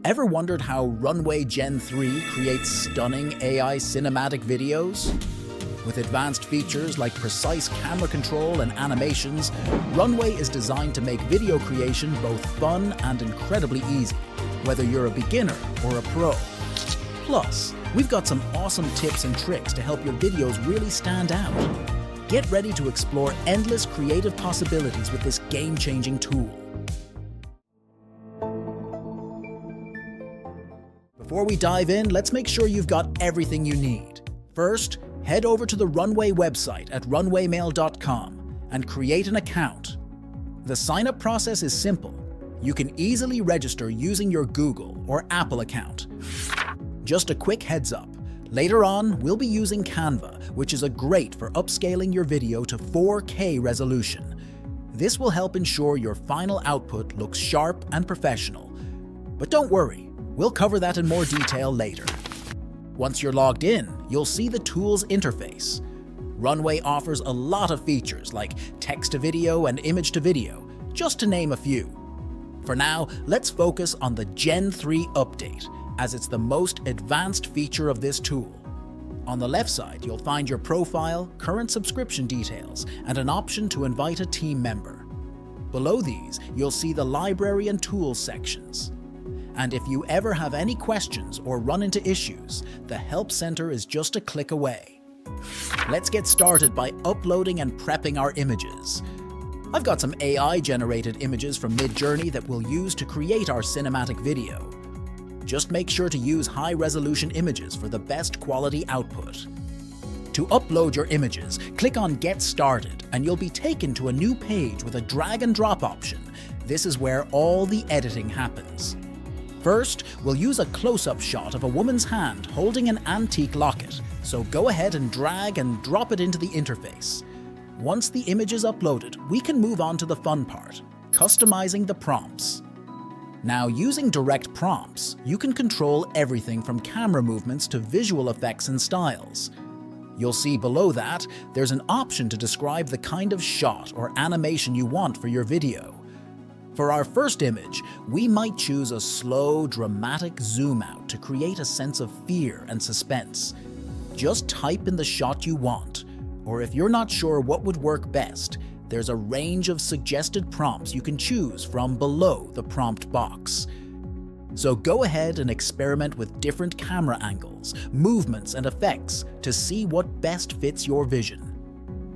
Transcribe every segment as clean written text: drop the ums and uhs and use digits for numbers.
Ever wondered how Runway Gen 3 creates stunning AI cinematic videos? With advanced features like precise camera control and animations, Runway is designed to make video creation both fun and incredibly easy, whether you're a beginner or a pro. Plus, we've got some awesome tips and tricks to help your videos really stand out. Get ready to explore endless creative possibilities with this game-changing tool. Before we dive in, let's make sure you've got everything you need. First, head over to the Runway website at runwaymail.com and create an account. The sign-up process is simple. You can easily register using your Google or Apple account. Just a quick heads up. Later on, we'll be using Canva, which is great for upscaling your video to 4K resolution. This will help ensure your final output looks sharp and professional. But don't worry, we'll cover that in more detail later. Once you're logged in, you'll see the tool's interface. Runway offers a lot of features like text-to-video and image-to-video, just to name a few. For now, let's focus on the Gen 3 update, as it's the most advanced feature of this tool. On the left side, you'll find your profile, current subscription details, and an option to invite a team member. Below these, you'll see the library and tools sections. And if you ever have any questions or run into issues, the Help Center is just a click away. Let's get started by uploading and prepping our images. I've got some AI-generated images from Midjourney that we'll use to create our cinematic video. Just make sure to use high-resolution images for the best quality output. To upload your images, click on Get Started and you'll be taken to a new page with a drag and drop option. This is where all the editing happens. First, we'll use a close-up shot of a woman's hand holding an antique locket, so go ahead and drag and drop it into the interface. Once the image is uploaded, we can move on to the fun part, customizing the prompts. Now, using direct prompts, you can control everything from camera movements to visual effects and styles. You'll see below that, there's an option to describe the kind of shot or animation you want for your video. For our first image, we might choose a slow, dramatic zoom out to create a sense of fear and suspense. Just type in the shot you want, or if you're not sure what would work best, there's a range of suggested prompts you can choose from below the prompt box. So go ahead and experiment with different camera angles, movements, and effects to see what best fits your vision.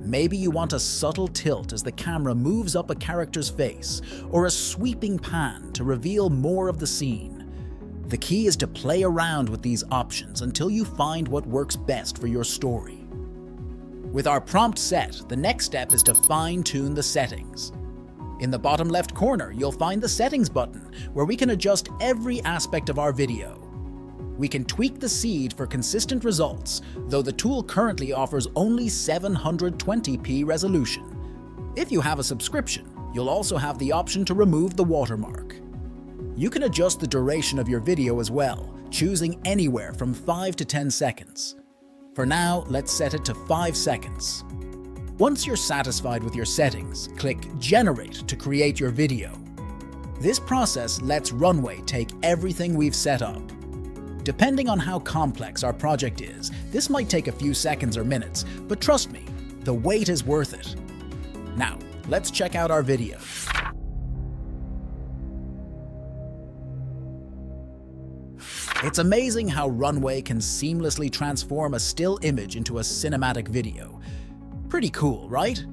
Maybe you want a subtle tilt as the camera moves up a character's face, or a sweeping pan to reveal more of the scene. The key is to play around with these options until you find what works best for your story. With our prompt set, the next step is to fine-tune the settings. In the bottom left corner, you'll find the Settings button, where we can adjust every aspect of our video. We can tweak the seed for consistent results, though the tool currently offers only 720p resolution. If you have a subscription, you'll also have the option to remove the watermark. You can adjust the duration of your video as well, choosing anywhere from 5 to 10 seconds. For now, let's set it to 5 seconds. Once you're satisfied with your settings, click Generate to create your video. This process lets Runway take everything we've set up. Depending on how complex our project is, this might take a few seconds or minutes, but trust me, the wait is worth it. Now, let's check out our video. It's amazing how Runway can seamlessly transform a still image into a cinematic video. Pretty cool, right?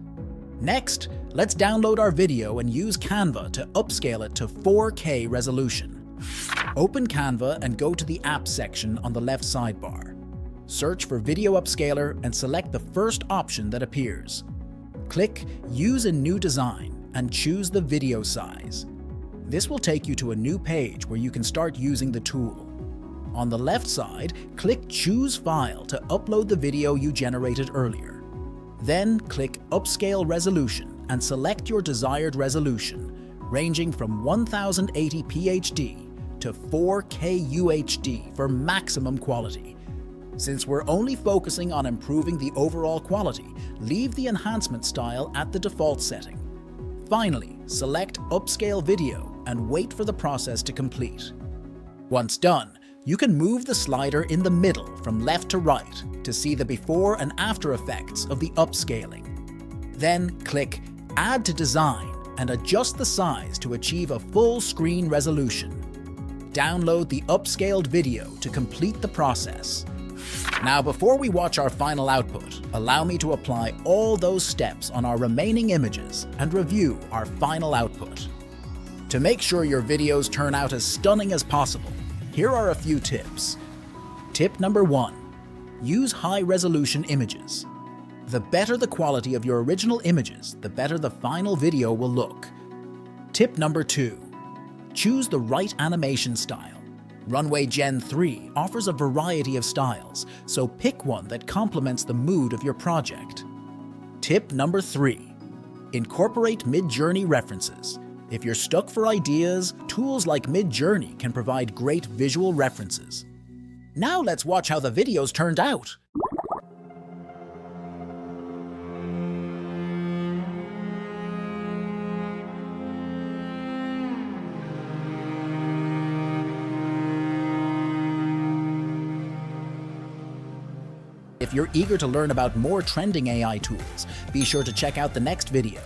Next, let's download our video and use Canva to upscale it to 4K resolution. Open Canva and go to the Apps section on the left sidebar. Search for Video Upscaler and select the first option that appears. Click Use a New Design and choose the video size. This will take you to a new page where you can start using the tool. On the left side, click Choose File to upload the video you generated earlier. Then click Upscale Resolution and select your desired resolution, ranging from 1080p HD to 4K UHD for maximum quality. Since we're only focusing on improving the overall quality, leave the enhancement style at the default setting. Finally, select Upscale Video and wait for the process to complete. Once done, you can move the slider in the middle from left to right to see the before and after effects of the upscaling. Then click Add to Design and adjust the size to achieve a full screen resolution. Download the upscaled video to complete the process. Now, before we watch our final output, allow me to apply all those steps on our remaining images and review our final output. To make sure your videos turn out as stunning as possible, here are a few tips. Tip number 1. Use high-resolution images. The better the quality of your original images, the better the final video will look. Tip number 2. Choose the right animation style. Runway Gen 3 offers a variety of styles, so pick one that complements the mood of your project. Tip number 3. Incorporate Mid-Journey references. If you're stuck for ideas, tools like Mid-Journey can provide great visual references. Now let's watch how the videos turned out. If you're eager to learn about more trending AI tools, be sure to check out the next video.